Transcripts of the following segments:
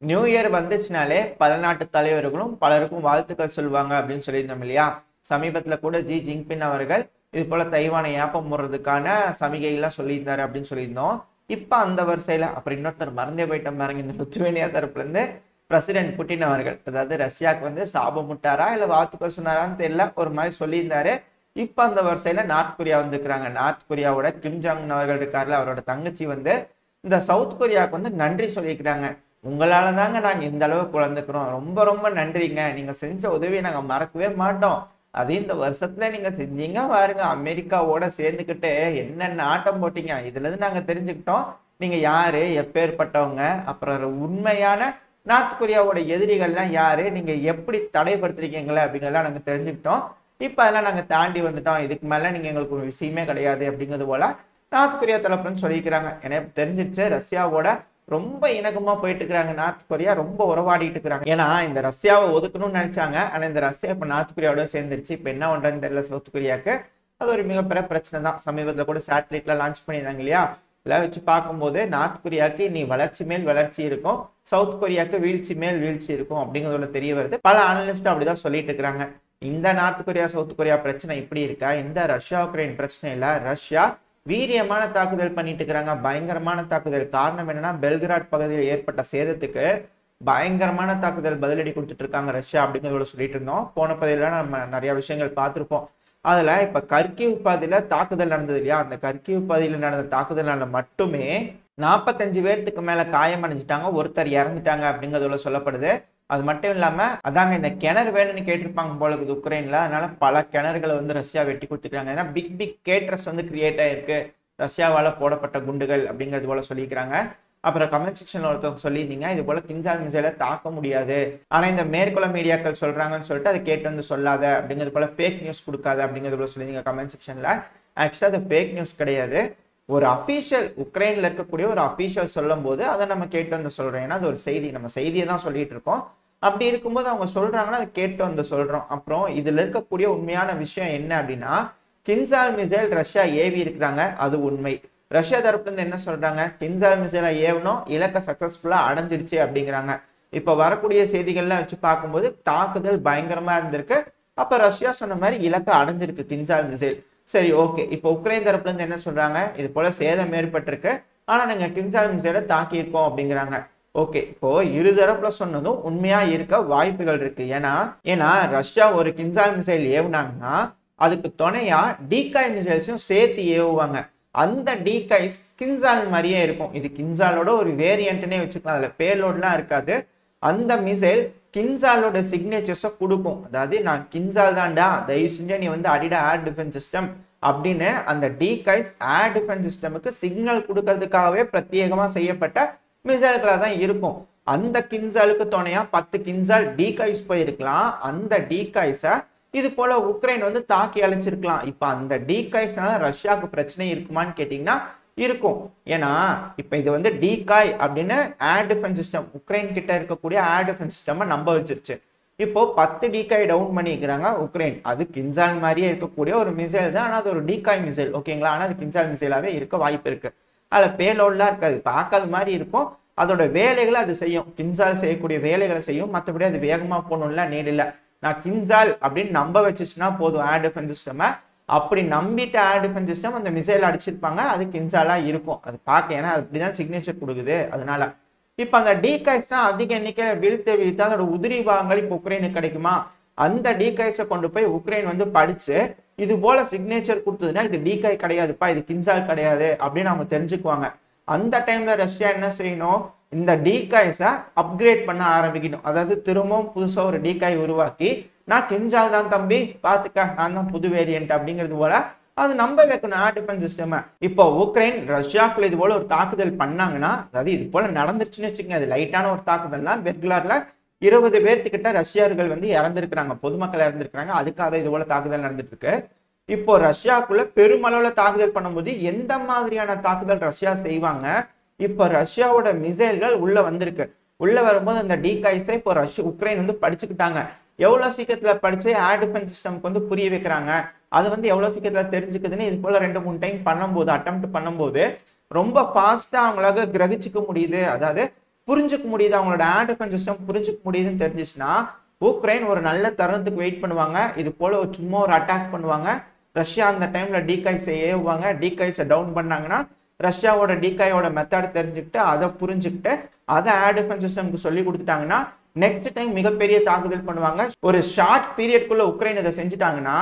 New year வந்துச்சுனாலே பல நாட்டு தலைவர்களும் பலருக்கும் வாழ்த்துக்கள் சொல்லுவாங்க அப்படின்னு சொல்லியிருந்தோம் இல்லையா? சமீபத்துல கூட ஜின்பிங் அவர்கள் இது போல தைவானை ஏப்பம் போடுறதுக்கான சமிகைகள்லாம் சொல்லியிருந்தாரு அப்படின்னு சொல்லியிருந்தோம். இப்ப அந்த வரிசையில அப்புறம் இன்னொருத்தர் மறந்தே போயிட்டோம் பாருங்க, இந்த லித்துவேனியா தரப்புல இருந்து பிரசிடென்ட் புட்டின் அவர்கள், அதாவது ரஷ்யாவுக்கு வந்து சாபம் முட்டாரா இல்ல வாழ்த்துக்கள் சொன்னாரான்னு தெரியல, ஒரு மாதிரி சொல்லியிருந்தாரு. இப்ப அந்த வரிசையில நார்த் கொரியா வந்துருக்காங்க. நார்த் கொரியாவோட கிம் ஜாங் உன் அவர்கள் இருக்காருல, அவரோட தங்கச்சி வந்து இந்த சவுத் கொரியாவுக்கு வந்து நன்றி சொல்லிக்கிறாங்க. உங்களால தாங்க நாங்க இந்த அளவுக்கு வளர்ந்துக்கிறோம், ரொம்ப ரொம்ப நன்றிங்க, நீங்க செஞ்ச உதவியை நாங்க மறக்கவே மாட்டோம். அதே இந்த வருஷத்துல நீங்க செஞ்சீங்க பாருங்க, அமெரிக்காவோட சேர்ந்துக்கிட்டு என்னென்ன ஆட்டம் போட்டீங்க, இதுல இருந்து நாங்க தெரிஞ்சுக்கிட்டோம் நீங்க யாரு, எப்பேற்பட்டவங்க, அப்புறம் உண்மையான நார்த் கொரியாவோட எதிரிகள்லாம் யாரு, நீங்க எப்படி தடைப்படுத்திருக்கீங்களே அப்படிங்கிறதெல்லாம் நாங்க தெரிஞ்சுக்கிட்டோம். இப்ப அதெல்லாம் நாங்க தாண்டி வந்துட்டோம், இதுக்கு மேல நீங்க எங்களுக்கு ஒரு விஷயமே கிடையாது அப்படிங்கிறது போல நார்த் கொரியா தரப்புன்னு சொல்லிக்கிறாங்க. எனக்கு தெரிஞ்சிருச்சு ரஷ்யாவோட ரொம்ப இணக்கமா போயிட்டு இருக்கிறாங்க. நார்த் கொரியா ரொம்ப உறவாடிட்டு இருக்கிறாங்க. ஏன்னா இந்த ரஷ்யாவை ஒதுக்கணும்னு நினைச்சாங்க, ஆனா இந்த ரஷ்யா இப்ப நார்த் கொரியாவோட சேர்ந்துருச்சு. இப்ப என்ன பண்றதுன்னு தெரியல சவுத் கொரியாவுக்கு. அது ஒரு மிகப்பெரிய பிரச்சனை தான். சமீபத்துல கூட சேட்டலைட்ல லான்ச் பண்ணியிருந்தாங்க இல்லையா? இதெல்லாம் வச்சு பார்க்கும்போது நார்த் கொரியாவுக்கு இனி வளர்ச்சி மேல் வளர்ச்சி இருக்கும், சவுத் கொரியாவுக்கு வீழ்ச்சி மேல் வீழ்ச்சி இருக்கும் அப்படிங்கிறதுல தெரிய வருது. பல அனலிஸ்டும் அப்படிதான் சொல்லிட்டு இருக்கிறாங்க. இந்த நார்த் கொரியா சவுத் கொரியா பிரச்சனை இப்படி இருக்கா, இந்த ரஷ்யா உக்ரைன் பிரச்சனை இல்ல, ரஷ்யா வீரியமான தாக்குதல் பண்ணிட்டு இருக்கிறாங்க, பயங்கரமான தாக்குதல். காரணம் என்னன்னா பெல்கிராட் பகுதியில் ஏற்பட்ட சேதத்துக்கு பயங்கரமான தாக்குதல் பதிலடி கொடுத்துட்டு இருக்காங்க ரஷ்யா அப்படிங்கிறத சொல்லிட்டு இருந்தோம். போன பதில நம்ம நிறைய விஷயங்கள் பார்த்திருப்போம். அதுல இப்ப கர்கிவ் பகுதியில தாக்குதல் நடந்தது இல்லையா? அந்த கர்கிவ் பகுதியில நடந்த தாக்குதல்னால மட்டுமே 45 பேர்த்துக்கு மேல காயம் அடைஞ்சிட்டாங்க, ஒருத்தர் இறந்துட்டாங்க அப்படிங்கிறதுல சொல்லப்படுது. அது மட்டும் இல்லாம அதாங்க இந்த கிணறு வேணும்னு கேட்டிருப்பாங்க போல இருக்குது உக்ரைன்ல, அதனால பல கிணறுகளை வந்து ரஷ்யா வெட்டி கொடுத்துருக்காங்க. ஏன்னா பிக் கேட்ரஸ் வந்து கிரியேட் ஆயிருக்கு ரஷ்யாவால போடப்பட்ட குண்டுகள் அப்படிங்கிறது போல சொல்லிக்கிறாங்க. அப்புறம் கமெண்ட் செக்ஷன்ல ஒருத்தவங்க சொல்லியிருந்தீங்க இது போல கின்சால் மிசைலை தாக்க முடியாது, ஆனா இந்த மேற்குள்ள மீடியாக்கள் சொல்றாங்கன்னு சொல்லிட்டு அதை கேட்டு வந்து சொல்லாத அப்படிங்கிறது போல ஃபேக் நியூஸ் கொடுக்காத அப்படிங்கிறது போல சொல்லியிருந்தீங்க கமெண்ட் செக்ஷன்ல. ஆக்சுவலா அது ஃபேக் நியூஸ் கிடையாது, ஒரு அபிஷியல் உக்ரைன்ல இருக்கக்கூடிய ஒரு அபிஷியல் சொல்லும் போது அதை நம்ம கேட்டு வந்து சொல்றோம். ஏன்னா அது ஒரு செய்தி, நம்ம செய்தியை தான் சொல்லிட்டு இருக்கோம். அப்படி இருக்கும்போது அவங்க சொல்றாங்கன்னா அதை கேட்டு வந்து சொல்றோம். அப்புறம் இதுல இருக்கக்கூடிய உண்மையான விஷயம் என்ன அப்படின்னா, கின்சால் மிசைல் ரஷ்யா ஏவி இருக்கிறாங்க, அது உண்மை. ரஷ்யா தரப்புல இருந்து என்ன சொல்றாங்க, கின்சால் மிசைலை ஏவனும், இலக்க சக்சஸ்ஃபுல்லா அடைஞ்சிருச்சு அப்படிங்கிறாங்க. இப்ப வரக்கூடிய செய்திகள்லாம் வச்சு பார்க்கும்போது தாக்குதல் பயங்கரமா இருந்திருக்கு. அப்ப ரஷ்யா சொன்ன மாதிரி இலக்க அடைஞ்சிருக்கு கின்சால் மிசைல். சரி, ஓகே. இப்போ உக்ரைன் தரப்புல இருந்து என்ன சொல்றாங்க, இது போல சேதம் ஏற்பட்டிருக்கு, ஆனா நாங்க கின்சால் மிசைலை தாக்கி இருக்கோம் அப்படிங்கிறாங்க. ஓகே, இப்போ இரு தரப்புல சொன்னதும் உண்மையா இருக்க வாய்ப்புகள் இருக்கு. ஏன்னா ரஷ்யா ஒரு கின்சால் மிசைல் ஏவுனாங்கன்னா அதுக்கு துணையா டீகாய் மிசைல்ஸும் சேர்த்து ஏவுவாங்க. அந்த டீகாய்ஸ் கின்சால் மாதிரியே இருக்கும். இது கின்சாலோட ஒரு வேரியன்ட்னே வச்சுக்கலாம், அதுல பேலோட்லாம் இருக்காது. அந்த மிசைல் கின்சாலோட சிக்னேச்சர்ஸை கொடுக்கும். அதாவது நான் கின்சால் தான்டா, தயவு செஞ்சு நீ வந்து அடிட ஏர் டிஃபென்ஸ் சிஸ்டம் அப்படின்னு அந்த டீகாய்ஸ் ஏர் டிஃபென்ஸ் சிஸ்டமுக்கு சிக்னல் கொடுக்கறதுக்காகவே பிரத்யேகமா செய்யப்பட்ட மிசைல்களா தான் இருக்கும். அந்த கின்சாலுக்கு துணையா 10 கின்சால் டீகாய்ஸ் போயிருக்கலாம். அந்த டீகாய்ஸை இது போல உக்ரைன் வந்து தாக்கி அழிச்சிருக்கலாம். இப்ப அந்த டீகாய்ஸ்னால ரஷ்யாவுக்கு பிரச்சனை இருக்குமான்னு கேட்டீங்கன்னா இருக்கும். ஏன்னா இப்ப இது வந்து டீகாய் அப்படின்னு ஏர் டிஃபென்ஸ் சிஸ்டம், உக்ரைன் கிட்ட இருக்கக்கூடிய ஏர் டிஃபென்ஸ் சிஸ்டம் நம்ப வச்சிருச்சு. இப்போ 10 டீகாய் டவுன் பண்ணிக்கிறாங்க உக்ரைன். அது கின்சால் மாதிரியே இருக்கக்கூடிய ஒரு மிசைல் தான், ஆனா அது ஒரு டீகாய் மிசைல், ஓகேங்களா? ஆனா அது கின்சால் மிசைலாவே இருக்க வாய்ப்பு இருக்கு. அதுல பேலோட்லாம் இருக்காது, பார்க்காத மாதிரி இருக்கும். அதோட வேலைகளை அது செய்யும், கின்சால் செய்யக்கூடிய வேலைகளை செய்யும். மற்றபடி அது வேகமா போகணும்ல நீட் இல்லை. நான் கின்சால் அப்படின்னு நம்ப வச்சுச்சுன்னா போதும் ஏர் டிஃபென்ஸ் சிஸ்டம். அப்படி நம்பிட்டு ஏர் டிஃபென்ஸ் சிஸ்டம் அந்த மிசைல் அடிச்சிருப்பாங்க, அது கின்சாலா இருக்கும். அது பார்க்க, ஏன்னா அப்படிதான் சிக்னேச்சர் கொடுக்குது. அதனால இப்ப அந்த டீகாய்ஸ் தான் அதிக எண்ணிக்கையில வீழ்த்து அதோட உதிரி பாகங்கள் இப்ப உக்ரைனுக்கு கிடைக்குமா, அந்த டீகாய்ஸை கொண்டு போய் உக்ரைன் வந்து படிச்சு இது போல சிக்னேச்சர் கொடுத்ததுன்னா இது டீகாய் கிடையாதுப்பா, இது கின்சால் கிடையாது அப்படின்னு அவங்க தெரிஞ்சுக்குவாங்க. அந்த டைம்ல ரஷ்யா என்ன செய்யணும், இந்த டீகாய்ஸை அப்கிரேட் பண்ண ஆரம்பிக்கணும். அதாவது திரும்பவும் புதுசா ஒரு டீகாய் உருவாக்கி நான் கின்சால் தான் தம்பி பாத்துக்க, நான் தான் புது வேரியன்ட் அப்படிங்கிறது போல அது நம்ப வைக்கணும் ஏர் டிஃபென்ஸ் சிஸ்டம். இப்போ உக்ரைன் ரஷ்யாக்குள்ள இது போல ஒரு தாக்குதல் பண்ணாங்கன்னா, அதாவது இது போல நடந்துருச்சுன்னு வச்சுக்கோங்க, அது லைட்டான ஒரு தாக்குதல் தான். பெர்க்லார்ல 20 பேர்த்துக்கிட்ட ரஷ்யர்கள் வந்து இறந்திருக்கிறாங்க, பொதுமக்கள் இறந்திருக்கிறாங்க. அதுக்காக இது போல தாக்குதல் நடந்துட்டு இருக்கு. இப்போ ரஷ்யாக்குள்ள பெருமளவுல தாக்குதல் பண்ணும்போது எந்த மாதிரியான தாக்குதல் ரஷ்யா செய்வாங்க, இப்ப ரஷ்யாவோட மிசைல்கள் உள்ள வந்திருக்கு. உள்ள வரும்போது அந்த டீகாய்ஸை இப்போ உக்ரைன் வந்து படிச்சுக்கிட்டாங்க. எவ்வளவு சீக்கிரத்துல படிச்சு ஏர் டிஃபென்ஸ் சிஸ்டம்க்கு வந்து புரிய வைக்கிறாங்க, அது வந்து எவ்வளவு சீக்கிரத்துல தெரிஞ்சுக்குதுன்னு இது போல 2-3 டைம் பண்ணும்போது, அட்டெம்ப்ட் பண்ணும்போது ரொம்ப ஃபாஸ்டா அவங்களால கிரகிச்சுக்க முடியுது. அதாவது புரிஞ்சுக்க முடியுது, அவங்களோட ஏர் டிஃபென்ஸ் சிஸ்டம் புரிஞ்சுக்க முடியுதுன்னு தெரிஞ்சிச்சுன்னா உக்ரைன் ஒரு நல்ல தருணத்துக்கு வெயிட் பண்ணுவாங்க. இது போல சும்மா ஒரு அட்டாக் பண்ணுவாங்க. ரஷ்யா அந்த டைம்ல டீகாய்ஸை ஏவுவாங்க. டீகாய்ஸை டவுன் பண்ணாங்கன்னா ரஷ்யாவோட டீகாயோட மெத்தட் தெரிஞ்சுக்கிட்டு அதை புரிஞ்சுக்கிட்டு அதை ஏர் டிஃபென்ஸ் சிஸ்டம்க்கு சொல்லி கொடுத்துட்டாங்கன்னா நெக்ஸ்ட் டைம் மிகப்பெரிய தாக்குதல் பண்ணுவாங்க. ஒரு ஷார்ட் பீரியட்குள்ள உக்ரைன் இதை செஞ்சுட்டாங்கன்னா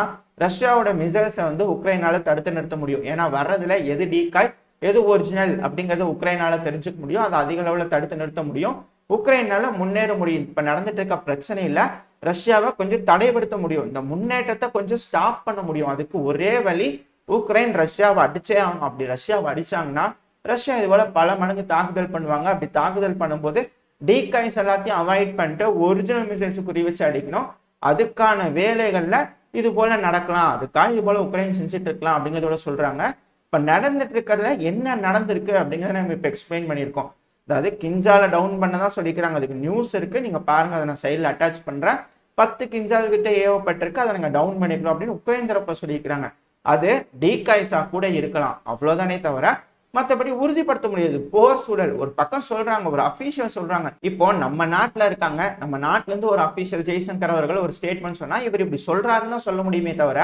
ரஷ்யாவோட மிசைல்ஸை வந்து உக்ரைனால தடுத்து நிறுத்த முடியும். ஏன்னா வர்றதுல எது டீகாய் எது ஒரிஜினல் அப்படிங்கறத உக்ரைனால தெரிஞ்சுக்க முடியும். அதை அதிக அளவுல தடுத்து நிறுத்த முடியும். உக்ரைனால முன்னேற முடியும். இப்ப நடந்துட்டு இருக்க பிரச்சனையில ரஷ்யாவை கொஞ்சம் தடைப்படுத்த முடியும். இந்த முன்னேற்றத்தை கொஞ்சம் ஸ்டாப் பண்ண முடியும். அதுக்கு ஒரே வழி உக்ரைன் ரஷ்யாவை அடிச்சே ஆகணும். அப்படி ரஷ்யாவை அடிச்சாங்கன்னா ரஷ்யா இது போல பல மடங்கு தாக்குதல் பண்ணுவாங்க. அப்படி தாக்குதல் பண்ணும்போது டீகாய்ஸ் எல்லாத்தையும் அவாய்ட் பண்ணிட்டு ஒரிஜினல் மிசைல்ஸ் குறி வச்சு அடிக்கணும். அதுக்கான வேலைகள்ல இது போல நடக்கலாம். அதுக்காக இது போல உக்ரைன் செஞ்சுட்டு இருக்கலாம் அப்படிங்கிறதோட சொல்றாங்க. இப்ப நடந்துட்டு இருக்கிறதுல என்ன நடந்திருக்கு அப்படிங்கிறத நம்ம இப்ப எக்ஸ்பிளைன் பண்ணியிருக்கோம். அதாவது கிஞ்சால டவுன் பண்ணதான் சொல்லிக்கிறாங்க. அதுக்கு நியூஸ் இருக்கு, நீங்க பாருங்க. அதை நான் சைட்ல அட்டாச் பண்றேன். 10 கிஞ்சால் கிட்ட ஏவப்பட்டிருக்கு, அதை நாங்க டவுன் பண்ணிக்கிறோம் அப்படின்னு உக்ரைன் தரப்ப சொல்லிக்கிறாங்க. அது டீகாய்ஸா கூட இருக்கலாம், அவ்வளவுதானே தவிர மற்றபடி உறுதிப்படுத்த முடியாது. போர் சூழல் ஒரு பக்கம் சொல்றாங்க, ஒரு அபிஷியல் சொல்றாங்க. இப்போ நம்ம நாட்டுல இருக்காங்க, நம்ம நாட்டுல இருந்து ஒரு அபிஷியல் ஜெய்சங்கர் அவர்கள் ஒரு ஸ்டேட்மெண்ட் சொன்னா இவர் இப்படி சொல்றாருன்னு சொல்ல முடியுமே தவிர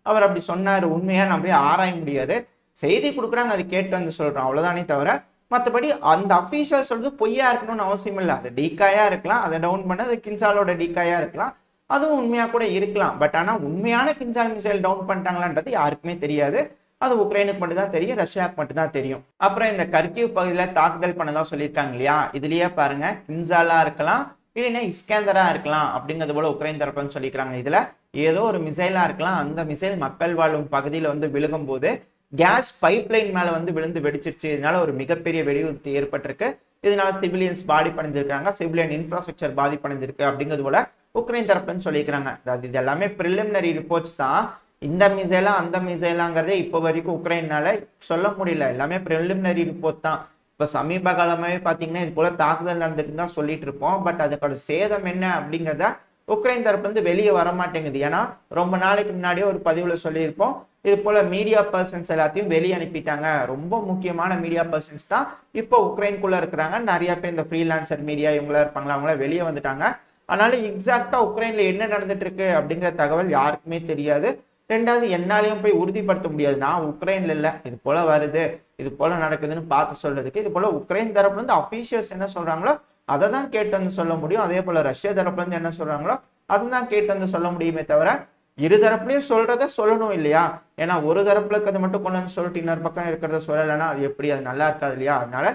அவர் அப்படி சொன்னாரு உண்மையா நம்ம போய் ஆராய முடியாது. செய்தி கொடுக்குறாங்க, அது கேட்டு வந்து சொல்றோம், அவ்வளவுதானே தவிர மற்றபடி அந்த அபிஷியல் சொல்றது பொய்யா இருக்கணும்னு அவசியம் இல்லை. அது டீகாயா இருக்கலாம், அதை டவுன் பண்ண அது கின்சாலோட டீகாயா இருக்கலாம், அதுவும் உண்மையா கூட இருக்கலாம். பட் ஆனா உண்மையான கின்சால் மிசைல் டவுன் பண்ணிட்டாங்களான்றது யாருக்குமே தெரியாது. அது உக்ரைனுக்கு மட்டும் தான் தெரியும், ரஷ்யாவுக்கு மட்டும் தான் தெரியும். அப்புறம் இந்த கர்கிவ் பகுதியில தாக்குதல் பண்ணதான் சொல்லியிருக்காங்க இல்லையா, இதுலயே பாருங்க கின்சாலா இருக்கலாம் இல்லைன்னா இஸ்கேந்தரா இருக்கலாம் அப்படிங்கிறது போல உக்ரைன் தரப்புன்னு சொல்லிக்கிறாங்க. இதுல ஏதோ ஒரு மிசைலா இருக்கலாம். அந்த மிசைல் மக்கள் வாழும் பகுதியில வந்து விழுகும் போது கேஸ் பைப்லைன் மேல வந்து விழுந்து வெடிச்சிருச்சு. இதனால ஒரு மிகப்பெரிய வெடிவிபத்து ஏற்பட்டிருக்கு. இதனால சிவிலியன்ஸ் பாதிப்படைஞ்சிருக்காங்க, சிவிலியன் இன்ஃப்ராஸ்ட்ரக்சர் பாதிப்படைஞ்சிருக்கு அப்படிங்கிறது போல உக்ரைன் தரப்புன்னு சொல்லிக்கிறாங்க. அதாவது இது எல்லாமே பிரிலிமினரி ரிப்போர்ட்ஸ் தான். இந்த மிசைலா அந்த மிசைலாங்கிறதே இப்போ வரைக்கும் உக்ரைனால சொல்ல முடியல. எல்லாமே பிரிலிமினரி ரிப்போர்ட் தான். இப்ப சமீப காலமாவே பாத்தீங்கன்னா இது போல தாக்குதல் நடந்துட்டு தான் சொல்லிட்டு இருப்போம். பட் அதுக்கோட சேதம் என்ன அப்படிங்கிறத உக்ரைன் தரப்பு வந்து வெளியே வர மாட்டேங்குது. ஏன்னா ரொம்ப நாளைக்கு முன்னாடியே ஒரு பதிவுல சொல்லியிருப்போம், இது போல மீடியா பர்சன்ஸ் எல்லாத்தையும் வெளியே அனுப்பிட்டாங்க. ரொம்ப முக்கியமான மீடியா பர்சன்ஸ் தான் இப்போ உக்ரைனுக்குள்ள இருக்கிறாங்க. நிறைய பேர் இந்த ஃப்ரீலான்சர் மீடியா இவங்களா இருப்பாங்களா, அவங்கள வெளியே வந்துட்டாங்க. அதனால எக்ஸாக்டா உக்ரைன்ல என்ன நடந்துட்டு இருக்கு அப்படிங்கிற தகவல் யாருக்குமே தெரியாது. ரெண்டாவது என்னாலையும் போய் உறுதிப்படுத்த முடியாது. நான் உக்ரைன்ல இல்ல, இது போல வருது இது போல நடக்குதுன்னு பார்த்து சொல்றதுக்கு. இது போல உக்ரைன் தரப்புல இருந்து அபிஷியல்ஸ் என்ன சொல்றாங்களோ அதை தான் கேட்டு வந்து சொல்ல முடியும். அதே போல ரஷ்யா தரப்புல இருந்து என்ன சொல்றாங்களோ அதை தான் கேட்டு வந்து சொல்ல முடியுமே தவிர இரு தரப்புலையும் சொல்றத சொல்லணும் இல்லையா. ஏன்னா ஒரு தரப்புல இருக்கிறத மட்டும் கொண்டு வந்து சொல்லிட்டு இன்னொரு பக்கம் இருக்கிறத சொல்லலைன்னா அது எப்படி, அது நல்லா இருக்காது இல்லையா. அதனால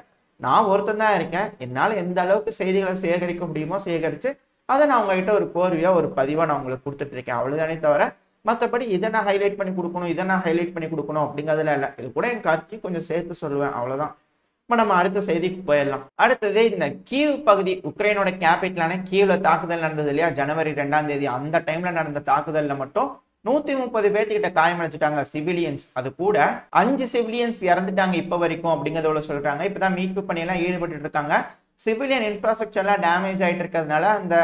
நான் ஒருத்தன் தான் இருக்கேன். என்னால எந்த அளவுக்கு செய்திகளை சேகரிக்க முடியுமோ சேகரிச்சு அதை நான் உங்ககிட்ட ஒரு கோர்வையா ஒரு பதிவா நான் உங்களுக்கு கொடுத்துட்டு இருக்கேன், அவ்வளவுதானே தவிர மற்றபடி இதை நான் ஹைலைட் பண்ணி கொடுக்கணும் இதை நான் ஹைலைட் பண்ணி கொடுக்கணும் அப்படிங்கிறதுல இல்லை. இது கூட என் கருத்தையும் கொஞ்சம் சேர்த்து சொல்லுவேன், அவ்வளவுதான். இப்ப நம்ம அடுத்த செய்திக்கு போயிடலாம். அடுத்தது இந்த கீவ் பகுதி, உக்ரைனோட கேபிட்டலான கீவ்ல தாக்குதல் நடந்தது இல்லையா, ஜனவரி 2ஆம் தேதி. அந்த டைம்ல நடந்த தாக்குதல்ல மட்டும் 130 பேர்த்துக்கிட்ட காயமடைச்சிட்டாங்க சிவிலியன்ஸ். அது கூட 5 சிவிலியன்ஸ் இறந்துட்டாங்க இப்ப வரைக்கும் அப்படிங்கிறத சொல்றாங்க. இப்பதான் மீட்பு பணியெல்லாம் ஈடுபட்டு இருக்காங்க. சிவிலியன் இன்ஃப்ராஸ்ட்ரக்சர்லாம் டேமேஜ் ஆயிட்டு இருக்கிறதுனால அந்த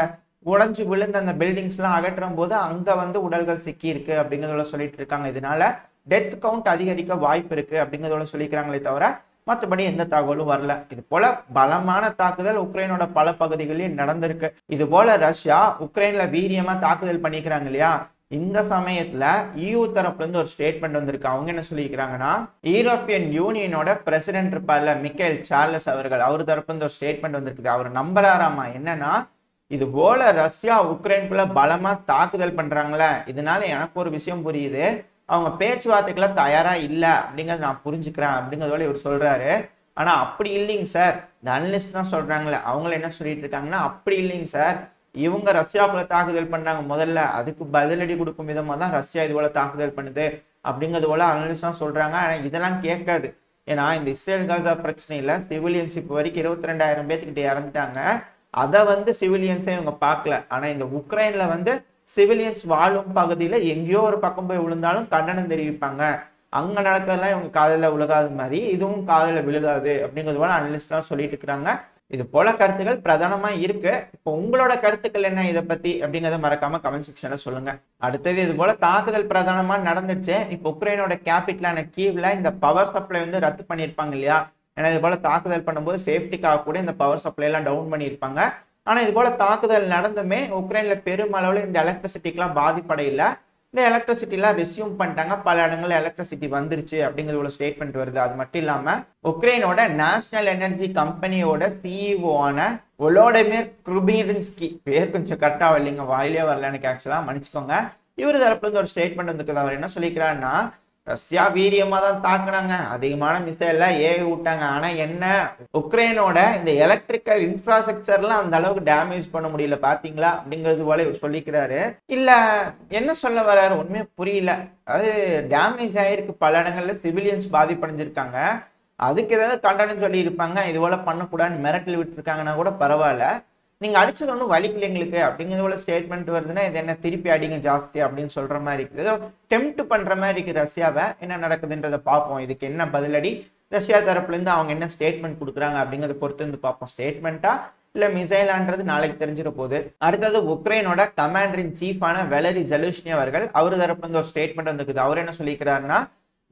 உடைஞ்சு விழுந்த அந்த பில்டிங்ஸ் எல்லாம் அகற்றும் போது அங்க வந்து உடல்கள் சிக்கி இருக்கு அப்படிங்கிறத சொல்லிட்டு இருக்காங்க. இதனால டெத் கவுண்ட் அதிகரிக்க வாய்ப்பு இருக்கு அப்படிங்கிறத சொல்லிக்கிறாங்களே தவிர மற்றபடி எந்த தகவலும் வரல. இது போல பலமான தாக்குதல் உக்ரைனோட பல பகுதிகளில் நடந்திருக்கு. இது போல ரஷ்யா உக்ரைன்ல வீரியமா தாக்குதல் பண்ணிக்கிறாங்க இல்லையா. இந்த சமயத்துல EU தரப்புல இருந்து ஒரு ஸ்டேட்மெண்ட் வந்திருக்கு. அவங்க என்ன சொல்லிக்கிறாங்கன்னா, யூரோப்பியன் யூனியனோட பிரசிடென்ட் இருப்பார்ல மிக்கேல் சார்லஸ் அவர்கள், அவர் தரப்புல இருந்து ஒரு ஸ்டேட்மெண்ட் வந்திருக்குது. அவர் நம்புறாராமா என்னன்னா, இது போல ரஷ்யா உக்ரைனுக்குள்ள பலமா தாக்குதல் பண்றாங்களே, இதனால எனக்கு ஒரு விஷயம் புரியுது, அவங்க பேச்சுவார்த்தைக்குள்ள தயாரா இல்ல அப்படிங்கறத நான் புரிஞ்சுக்கிறேன் அப்படிங்கறதோட இவர் சொல்றாரு. ஆனா அப்படி இல்லைங்க சார், இந்த அனலிஸ்ட் தான் சொல்றாங்களே, அவங்கள என்ன சொல்லிட்டு இருக்காங்கன்னா, அப்படி இல்லைங்க சார், இவங்க ரஷ்யாவுக்குள்ள தாக்குதல் பண்ணாங்க முதல்ல, அதுக்கு பதிலடி கொடுக்கும் விதமா தான் ரஷ்யா இது போல தாக்குதல் பண்ணுது அப்படிங்கிறது போல அனலிஸ்ட் தான் சொல்றாங்க. ஆனா இதெல்லாம் கேட்காது. ஏன்னா இந்த இஸ்ரேல் காசா பிரச்சனையில சிவிலியன்ஸ் இப்போ வரைக்கும் 22,000 பேர்த்துக்கிட்ட இறந்துட்டாங்க. அதை வந்து சிவிலியன்ஸே இவங்க பார்க்கல. ஆனா இந்த உக்ரைன்ல வந்து சிவிலியன்ஸ் வாழும் பகுதியில எங்கேயோ ஒரு பக்கம் போய் விழுந்தாலும் கண்டனம் தெரிவிப்பாங்க. அங்க நடக்கிறதுலாம் இவங்க காதல விழுகாத மாதிரி இதுவும் காதல விழுகாது அப்படிங்கிறது போல அனலிஸ்ட் எல்லாம் சொல்லிட்டு இருக்கிறாங்க. இது போல கருத்துக்கள் பிரதானமா இருக்கு. இப்போ உங்களோட கருத்துக்கள் என்ன இதை பத்தி அப்படிங்கறத மறக்காம கமெண்ட் செக்ஷன்ல சொல்லுங்க. அடுத்தது இது போல தாக்குதல் பிரதானமா நடந்துச்சு. இப்போ உக்ரைனோட கேபிட்டலான கீவ்ல இந்த பவர் சப்ளை வந்து ரத்து பண்ணிருப்பாங்க இல்லையா, ஏன்னா இது போல தாக்குதல் பண்ணும்போது சேஃப்டிக்காக கூட இந்த பவர் சப்ளை எல்லாம் டவுன் பண்ணியிருப்பாங்க. ஆனா இது போல தாக்குதல் நடந்துமே உக்ரைன்ல பெருமளவுல இந்த எலக்ட்ரிசிட்டிக்கெல்லாம் பாதிப்படையில. இந்த எலக்ட்ரிசிட்டிலாம் ரெஸ்யூம் பண்ணிட்டாங்க. பல இடங்கள்ல எலக்ட்ரிசிட்டி வந்துருச்சு அப்படிங்கிறது ஒரு ஸ்டேட்மெண்ட் வருது. அது மட்டும் இல்லாம உக்ரைனோட நேஷனல் எனர்ஜி கம்பெனியோட சிஇஓ ஆன ஒலோடிமிர் க்ருபினின்ஸ்கி, பேர் கொஞ்சம் கரெக்டா வரலைங்க, வாயிலே வரல எனக்கு ஆக்சுவலா, மன்னிச்சுக்கோங்க. இவரு தரப்புல இருந்து ஒரு ஸ்டேட்மெண்ட் வந்துருக்குது. அவர் என்ன சொல்லிக்கிறாருன்னா, ரஷ்யா வீரியமா தான் தாக்குனாங்க, அதிகமான மிசைல்ல ஏவி விட்டாங்க. ஆனா என்ன, உக்ரைனோட இந்த எலக்ட்ரிக்கல் இன்ஃப்ராஸ்ட்ரக்சர்லாம் அந்த அளவுக்கு டேமேஜ் பண்ண முடியல பாத்தீங்களா அப்படிங்கிறது போல இவர் சொல்லிக்கிறாரு. இல்ல என்ன சொல்ல வர்றாரு ஒண்ணுமே புரியல. அது டேமேஜ் ஆயிருக்கு, பல இடங்கள்ல சிவிலியன்ஸ் பாதிப்படைஞ்சிருக்காங்க. அதுக்கு ஏதாவது கண்டனம் சொல்லி இருப்பாங்க, இது போல பண்ணக்கூடாதுன்னு மிரட்டல் விட்டு இருக்காங்கன்னா கூட பரவாயில்ல. நீங்க அடிச்சது ஒன்றும் வலிக்கல எங்களுக்கு அப்படிங்கிறது போல ஸ்டேட்மெண்ட் வருதுன்னா, இது என்ன திருப்பி அடிங்க ஜாஸ்தி அப்படின்னு சொல்ற மாதிரி இருக்குது. ஏதோ டெம்ப்ட் பண்ற மாதிரி இருக்கு ரஷ்யாவை. என்ன நடக்குதுன்றதை பார்ப்போம். இதுக்கு என்ன பதிலடி ரஷ்யா தரப்புல இருந்து அவங்க என்ன ஸ்டேட்மெண்ட் கொடுக்குறாங்க அப்படிங்கறத பொறுத்து இருந்து பார்ப்போம். ஸ்டேட்மெண்ட்டா இல்ல மிசைலான்றது நாளைக்கு தெரிஞ்சிட போகுது. அடுத்தது உக்ரைனோட கமாண்டர் இன் சீஃபான வெலரி ஜெலுஷ்னி அவர்கள், அவர் தரப்புல இருந்து ஒரு ஸ்டேட்மெண்ட் வந்துருக்குது. அவர் என்ன சொல்லிக்கிறாருன்னா,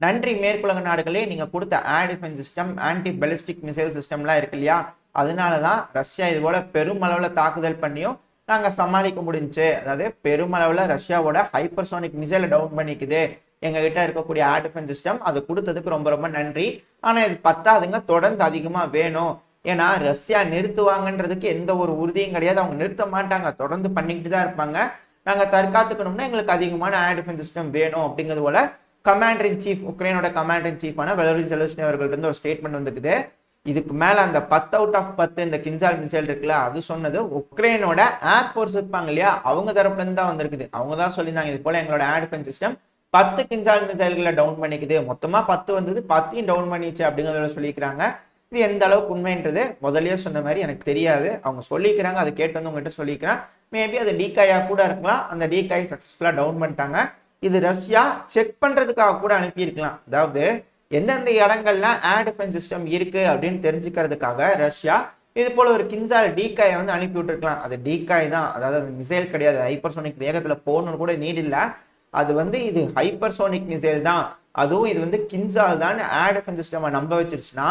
நன்றி மேற்குலக நாடுகளே, நீங்க கொடுத்த air defence system, anti ballistic missile சிஸ்டம்லாம் இருக்கு இல்லையா, அதனாலதான் ரஷ்யா இது போல பெருமளவுல தாக்குதல் பண்ணியும் நாங்க சமாளிக்க முடிஞ்சு. அதாவது பெருமளவுல ரஷ்யாவோட ஹைப்பர்சோனிக் மிசைலை டவுன் பண்ணிக்குது எங்க கிட்ட இருக்கக்கூடிய ஏர் டிஃபென்ஸ் சிஸ்டம். அது கொடுத்ததுக்கு ரொம்ப ரொம்ப நன்றி. ஆனா இது பத்தாதுங்க, தொடர்ந்து அதிகமா வேணும். ஏன்னா ரஷ்யா நிறுத்துவாங்கன்றதுக்கு எந்த ஒரு உறுதியும் கிடையாது. அவங்க நிறுத்த மாட்டாங்க, தொடர்ந்து பண்ணிக்கிட்டு தான் இருப்பாங்க. நாங்க தற்காத்துக்கணும்னா எங்களுக்கு அதிகமான ஏர் டிஃபென்ஸ் சிஸ்டம் வேணும் அப்படிங்கிறது போல கமாண்டர் இன் சீஃப், உக்ரைனோட கமாண்டர் இன் சீஃபான வெலரி ஜெலுஷ்னி அவர்கள் இருந்து ஒரு ஸ்டேட்மெண்ட் வந்துருக்குது. இதுக்கு மேல அந்த 10 அவுட் ஆஃப் 10 இந்த கின்சால் மிசைல் இருக்குல்ல, அது சொன்னது உக்ரைனோட ஏர்ஃபோர்ஸ் இருப்பாங்க இல்லையா, அவங்க தரப்புல இருந்து தான் வந்திருக்குது. அவங்க தான் சொல்லியிருந்தாங்க இது போல எங்களோட ஏர் டிஃபென்ஸ் சிஸ்டம் 10 கின்சால் மிசைல்களை டவுன் பண்ணிக்குது, மொத்தமா 10 வந்தது, 10 டவுன் பண்ணிச்சு அப்படிங்கிறத சொல்லிக்கிறாங்க. இது எந்த அளவுக்கு உண்மைன்றது முதல்லயே சொன்ன மாதிரி எனக்கு தெரியாது. அவங்க சொல்லிக்கிறாங்க, அதை கேட்டு வந்து உங்ககிட்ட சொல்லிக்கிறேன். மேபி அது டீகாயா கூட இருக்கலாம். அந்த டீகாய் சக்சஸ்ஃபுல்லா டவுன் பண்ணிட்டாங்க. இது ரஷ்யா செக் பண்றதுக்காக கூட அனுப்பியிருக்கலாம். அதாவது எந்தெந்த இடங்கள்ல ஏர் டிஃபென்ஸ் சிஸ்டம் இருக்கு அப்படின்னு தெரிஞ்சுக்கிறதுக்காக ரஷ்யா இது போல ஒரு கின்சால் டீகாயை வந்து அனுப்பி விட்டுருக்கலாம். அது டீகாய் தான், அதாவது அது மிசைல் கிடையாது. ஹைப்பர்சோனிக் வேகத்துல போகணும்னு கூட நீட் இல்லை. அது வந்து இது ஹைப்பர்சோனிக் மிசைல் தான், அதுவும் இது வந்து கின்சால் தான் ஏர் டிஃபென்ஸ் சிஸ்டம் நம்ப வச்சிருச்சுன்னா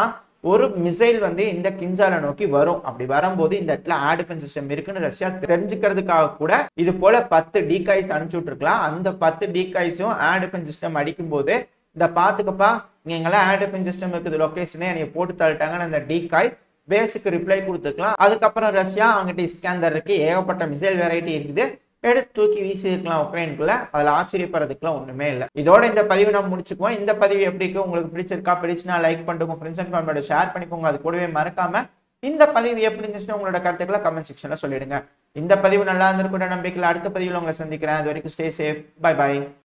ஒரு மிசைல் வந்து இந்த கின்சாலை நோக்கி வரும். அப்படி வரும்போது இந்த இடத்துல ஏர் டிஃபென்ஸ் சிஸ்டம் இருக்குன்னு ரஷ்யா தெரிஞ்சுக்கிறதுக்காக கூட இது போல 10 டீகாய்ஸ் அனுப்பிச்சு விட்டுருக்கலாம். அந்த 10 டீகாய்ஸும் ஏர் டிஃபென்ஸ் சிஸ்டம் அடிக்கும் போது இந்த பாத்துக்கப்பா நீங்களாம் ஏர் டிஃபென்ஸ் சிஸ்டம் இருக்குது லொகேஷனே என்னை போட்டு தள்ளிட்டாங்கன்னு அந்த டீகாய் பேசிக் ரிப்ளை கொடுத்துக்கலாம். அதுக்கப்புறம் ரஷ்யா அவங்ககிட்ட இஸ்காந்தர் இருக்கு, ஏகப்பட்ட மிசைல் வெரைட்டி இருக்குது, எடுத்து தூக்கி வீசி இருக்கலாம் உக்ரைனுக்குள்ள. அதுல ஆச்சரியப்படுறதுக்குலாம் ஒண்ணுமே இல்லை. இதோட இந்த பதிவு நம்ம முடிச்சுக்குவோம். இந்த பதிவு எப்படி இருக்கு, உங்களுக்கு பிடிச்சிருக்கா, பிடிச்சுனா லைக் பண்ணிட்டு உங்க ஃப்ரெண்ட்ஸ் அண்ட் ஃபேமிலியோட ஷேர் பண்ணிக்கோங்க. அது கூடவே மறக்காம இந்த பதிவு எப்படி இருந்துச்சுன்னா உங்களோட கருத்துக்களை கமெண்ட் செக்ஷன்ல சொல்லிடுங்க. இந்த பதிவு நல்லா இருந்திருக்கிற நம்பிக்கையில் அடுத்த பதிவில் உங்களை சந்திக்கிறேன். அது வரைக்கும் ஸ்டே சேஃப், பை பை.